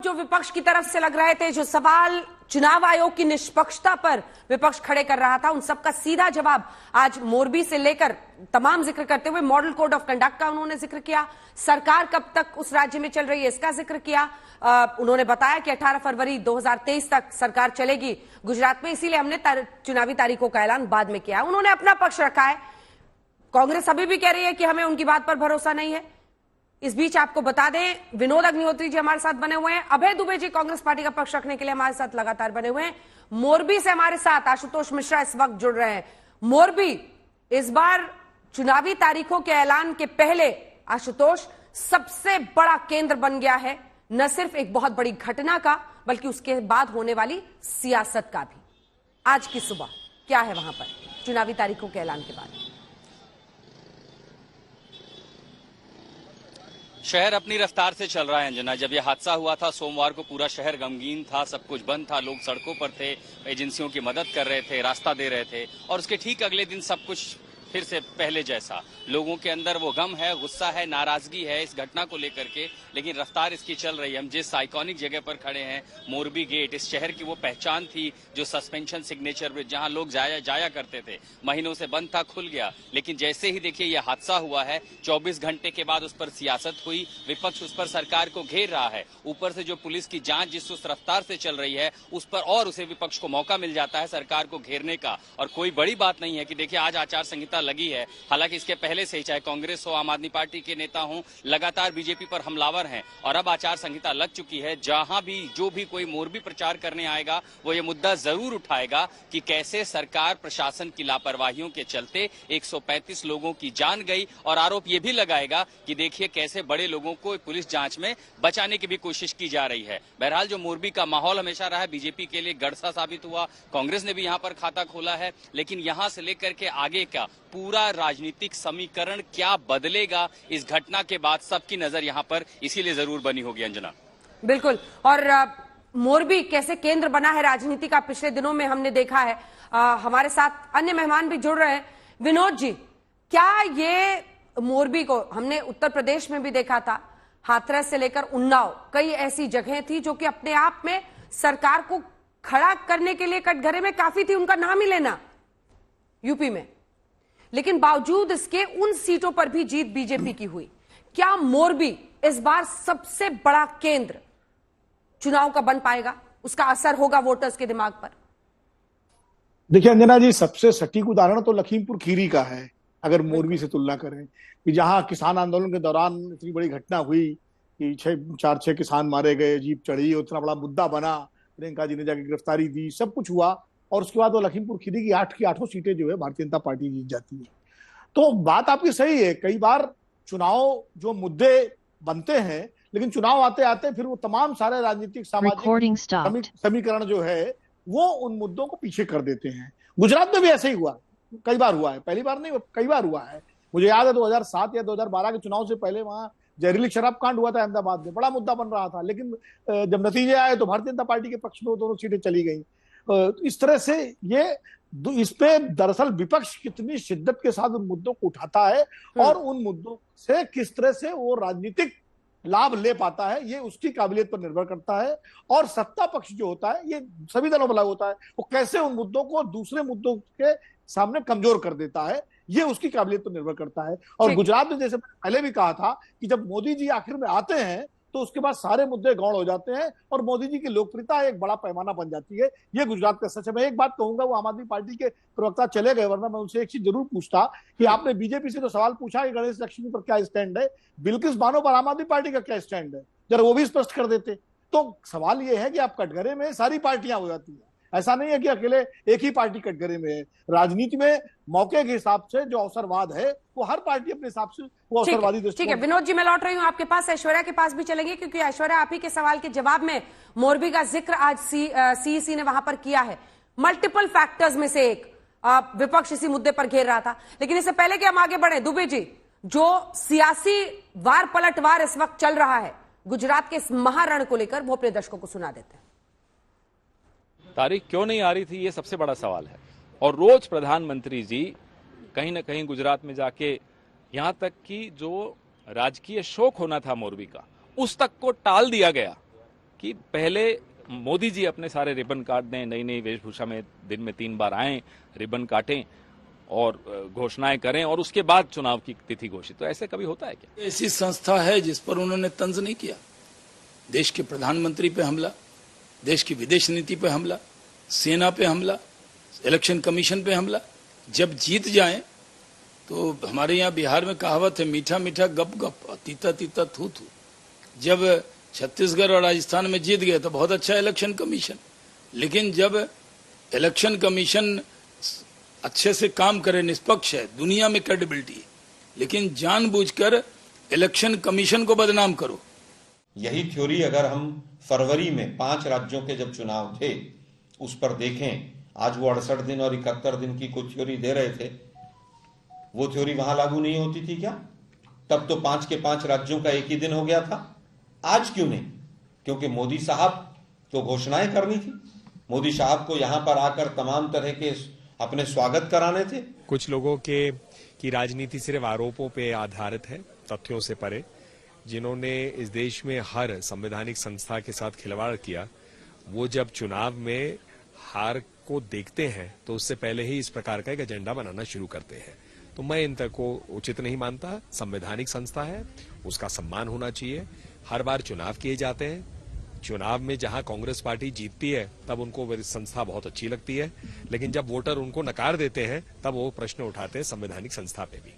जो विपक्ष की तरफ से लग रहे थे, जो सवाल चुनाव आयोग की निष्पक्षता पर विपक्ष खड़े कर रहा था, उन सबका सीधा जवाब आज मोरबी से लेकर तमाम जिक्र करते हुए मॉडल कोड ऑफ कंडक्ट का उन्होंने जिक्र किया, सरकार कब तक उस राज्य में चल रही है इसका जिक्र किया। उन्होंने बताया कि 18 फरवरी 2023 तक सरकार चलेगी गुजरात में, इसीलिए हमने चुनावी तारीखों का ऐलान बाद में किया। उन्होंने अपना पक्ष रखा है। कांग्रेस अभी भी कह रही है कि हमें उनकी बात पर भरोसा नहीं है। इस बीच आपको बता दें, विनोद अग्निहोत्री जी हमारे साथ बने हुए हैं, अभय दुबे जी कांग्रेस पार्टी का पक्ष रखने के लिए हमारे साथ लगातार बने हुए हैं। मोरबी से हमारे साथ आशुतोष मिश्रा इस वक्त जुड़ रहे हैं। मोरबी इस बार चुनावी तारीखों के ऐलान के पहले आशुतोष सबसे बड़ा केंद्र बन गया है, न सिर्फ एक बहुत बड़ी घटना का बल्कि उसके बाद होने वाली सियासत का भी। आज की सुबह क्या है वहां पर चुनावी तारीखों के ऐलान के बाद? शहर अपनी रफ्तार से चल रहा है अंजना। जब यह हादसा हुआ था सोमवार को पूरा शहर गमगीन था, सब कुछ बंद था, लोग सड़कों पर थे, एजेंसियों की मदद कर रहे थे, रास्ता दे रहे थे, और उसके ठीक अगले दिन सब कुछ फिर से पहले जैसा। लोगों के अंदर वो गम है, गुस्सा है, नाराजगी है इस घटना को लेकर के, लेकिन रफ्तार इसकी चल रही है। हम जिस आइकॉनिक जगह पर खड़े हैं, मोरबी गेट, इस शहर की वो पहचान थी जो सस्पेंशन सिग्नेचर ब्रिज जहां लोग जाया करते थे, महीनों से बंद था, खुल गया। लेकिन जैसे ही देखिए ये हादसा हुआ है, 24 घंटे के बाद उस पर सियासत हुई, विपक्ष उस पर सरकार को घेर रहा है। ऊपर से जो पुलिस की जांच जिस उस रफ्तार से चल रही है उस पर और उसे विपक्ष को मौका मिल जाता है सरकार को घेरने का। और कोई बड़ी बात नहीं है कि देखिए आज आचार संहिता लगी है, हालांकि इसके पहले से ही चाहे कांग्रेस हो, आम आदमी पार्टी के नेता हों, लगातार बीजेपी पर हमलावर हैं, और अब आचार संहिता लग चुकी है। जहां भी जो भी कोई मोरबी प्रचार करने आएगा वो ये मुद्दा जरूर उठाएगा कि कैसे सरकार प्रशासन की लापरवाहियों के चलते 135 लोगों की जान गई, और आरोप ये भी लगाएगा कि देखिए कैसे बड़े लोगों को पुलिस जांच में बचाने की भी कोशिश की जा रही है। बहरहाल जो मोरबी का माहौल हमेशा रहा है, बीजेपी के लिए गढ़ सा साबित हुआ, कांग्रेस ने भी यहां पर खाता खोला है, लेकिन यहां से लेकर के आगे का पूरा राजनीतिक समीकरण क्या बदलेगा इस घटना के बाद, सबकी नजर यहां पर इसीलिए जरूर बनी होगी अंजना। बिल्कुल। और मोरबी कैसे केंद्र बना है राजनीति का, पिछले दिनों में हमने देखा है। हमारे साथ अन्य मेहमान भी जुड़ रहे हैं। विनोद जी, क्या ये मोरबी को हमने उत्तर प्रदेश में भी देखा था, हाथरस से लेकर उन्नाव, कई ऐसी जगह थी जो कि अपने आप में सरकार को खड़ा करने के लिए कटघरे में काफी थी, उनका नाम ही लेना यूपी में, लेकिन बावजूद इसके उन सीटों पर भी जीत बीजेपी की हुई। क्या मोरबी इस बार सबसे बड़ा केंद्र चुनाव का बन पाएगा? उसका असर होगा वोटर्स के दिमाग पर? देखिए अंजना जी, सबसे सटीक उदाहरण तो लखीमपुर खीरी का है, अगर मोरबी से तुलना करें, कि जहां किसान आंदोलन के दौरान इतनी बड़ी घटना हुई कि 6 किसान मारे गए, जीप चढ़ी, उतना बड़ा मुद्दा बना, प्रियंका जी ने जाके गिरफ्तारी दी, सब कुछ हुआ, और उसके बाद वो लखीमपुर खीरी की 8 की 8 सीटें जो है भारतीय जनता पार्टी जीत जाती है। तो बात आपकी सही है, कई बार चुनाव जो मुद्दे बनते हैं, लेकिन चुनाव आते आते फिर वो तमाम सारे राजनीतिक सामाजिक समीकरण जो है वो उन मुद्दों को पीछे कर देते हैं। गुजरात में भी ऐसे ही हुआ, कई बार हुआ है, पहली बार नहीं, कई बार हुआ है। मुझे याद है 2007 या 2012 के चुनाव से पहले वहां जहरीली शराब कांड हुआ था अहमदाबाद में, बड़ा मुद्दा बन रहा था, लेकिन जब नतीजे आए तो भारतीय जनता पार्टी के पक्ष में वो दोनों सीटें चली गई। इस तरह से ये इस पे दरअसल विपक्ष कितनी शिद्दत के साथ उन मुद्दों को उठाता है और उन मुद्दों से किस तरह से वो राजनीतिक लाभ ले पाता है, ये उसकी काबिलियत पर निर्भर करता है। और सत्ता पक्ष जो होता है, ये सभी दलों पर लागू होता है, वो कैसे उन मुद्दों को दूसरे मुद्दों के सामने कमजोर कर देता है, ये उसकी काबिलियत पर निर्भर करता है। और गुजरात में जैसे पहले भी कहा था कि जब मोदी जी आखिर में आते हैं तो उसके बाद सारे मुद्दे गौण हो जाते हैं और मोदी जी की लोकप्रियता एक बड़ा पैमाना बन जाती है। ये गुजरात का सच है। मैं एक बात कहूंगा, वो आम आदमी पार्टी के प्रवक्ता चले गए, वरना मैं उनसे एक चीज जरूर पूछता कि आपने बीजेपी से तो सवाल पूछा कि गणेश लक्ष्मी पर क्या स्टैंड है, बिल्किस बानो पर आम आदमी पार्टी का क्या स्टैंड है, जरा वो भी स्पष्ट कर देते। तो सवाल ये है कि आप कटघरे में सारी पार्टियां हो जाती है, ऐसा नहीं है कि अकेले एक ही पार्टी कटघरे में है। राजनीति में मौके के हिसाब से जो अवसरवाद है वो हर पार्टी अपने हिसाब से वो अवसरवादी दृष्टिकोण। ठीक है विनोद जी, मैं लौट रही हूं आपके पास, ऐश्वर्या के पास भी चलेंगे, क्योंकि ऐश्वर्या आप ही के सवाल के जवाब में मोरबी का जिक्र आज सीईसी ने वहां पर किया है। मल्टीपल फैक्टर्स में से एक विपक्ष इसी मुद्दे पर घेर रहा था। लेकिन इससे पहले कि हम आगे बढ़े, दुबे जी, जो सियासी वार पलटवार इस वक्त चल रहा है गुजरात के इस महारण को लेकर, वो अपने दर्शकों को सुना देते हैं। तारीख क्यों नहीं आ रही थी, ये सबसे बड़ा सवाल है। और रोज प्रधानमंत्री जी कहीं ना कहीं गुजरात में जाके यहां तक कि जो राजकीय शोक होना था मोरबी का, उस तक को टाल दिया गया। कि पहले मोदी जी अपने सारे रिबन काट दें, नई नई वेशभूषा में दिन में 3 बार आएं, रिबन काटें और घोषणाएं करें और उसके बाद चुनाव की तिथि घोषित। तो ऐसे कभी होता है क्या? ऐसी संस्था है जिस पर उन्होंने तंज नहीं किया। देश के प्रधानमंत्री पे हमला, देश की विदेश नीति पे हमला, सेना पे हमला, इलेक्शन कमीशन पे हमला। जब जीत जाएं तो हमारे यहाँ बिहार में कहावत है, मीठा मीठा गप गप, तीता तीता थू थू। जब छत्तीसगढ़ और राजस्थान में जीत गए तो बहुत अच्छा इलेक्शन कमीशन, लेकिन जब इलेक्शन कमीशन अच्छे से काम करे, निष्पक्ष है, दुनिया में क्रेडिबिलिटी है, लेकिन जानबूझकर इलेक्शन कमीशन को बदनाम करो। यही थ्योरी अगर हम फरवरी में 5 राज्यों के जब चुनाव थे उस पर देखें, आज वो 68 दिन और 71 दिन की कुछ थ्योरी दे रहे थे, वो थ्योरी वहां लागू नहीं होती थी क्या? तब तो 5 के 5 राज्यों का एक ही दिन हो गया था। आज क्यों नहीं? क्योंकि मोदी साहब तो घोषणाएं करनी थी, मोदी साहब को यहां पर आकर तमाम तरह के अपने स्वागत कराने थे। कुछ लोगों की राजनीति सिर्फ आरोपों पे आधारित है, तथ्यों से परे। जिन्होंने इस देश में हर संवैधानिक संस्था के साथ खिलवाड़ किया, वो जब चुनाव में हार को देखते हैं तो उससे पहले ही इस प्रकार का एक एजेंडा बनाना शुरू करते हैं। तो मैं इन तक को उचित नहीं मानता। संवैधानिक संस्था है, उसका सम्मान होना चाहिए। हर बार चुनाव किए जाते हैं, चुनाव में जहां कांग्रेस पार्टी जीतती है तब उनको वो संस्था बहुत अच्छी लगती है, लेकिन जब वोटर उनको नकार देते हैं तब वो प्रश्न उठाते हैं संवैधानिक संस्था पे भी।